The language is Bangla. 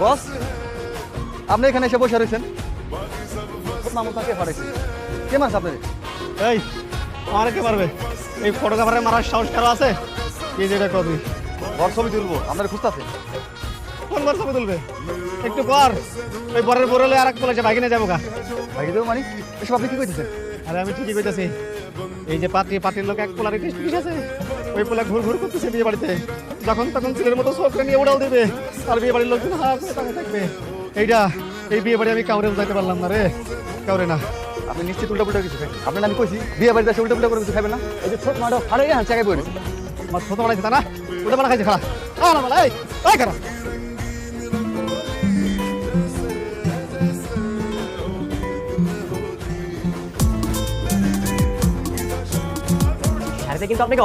বস, আপনি এখানে এসে বসে রয়েছেন, মামু তাকে হারাইছে। কে মারছে আপনার? এই আমার কে পারবে? এই ফটোগ্রাফারের মারার সাহস কারো আছে? কি যেটা করবি? বর ছবি তুলবো, আপনার খুঁজতেছে। কোন বার ছবি তুলবে? একটু পর ওই বরের বরলে আর এক বলেছে ভাই কিনে যাবো গা। ভাই দেবো মানে এসব আপনি কি কইতেছেন? আরে আমি ঠিকই কইতাছি। এই যে পার্টির লোক এক পোলারে টেস্ট আছে, ওই পোলা ঘুর ঘুর করতেছে বিয়ে বাড়িতে, যখন তখন ছেলের মতো চোখটা নিয়ে উড়াল দিবে, আর বিয়ে বাড়ির লোকজন হা করে তাকিয়ে থাকবে। এই বিয়ে বাড়ি আমি কাউরে বুঝাইতে পারলাম না রে, কাউরে না। আপনি নিশ্চিত উল্টা পুল্টা কিছু খাই? আপনার আমি কইছি বিয়ে বাড়িতে এসে উল্টা পুল্টা করে কিছু খাবেন না। এই যে ছোট মাঠও হারাই হ্যাঁ জায়গায় পড়ে আমার ছোট বাড়াইছে তা না, ওটা বাড়া খাইছে খারাপ এই খারাপ। শাড়িতে কিন্তু আপনাকে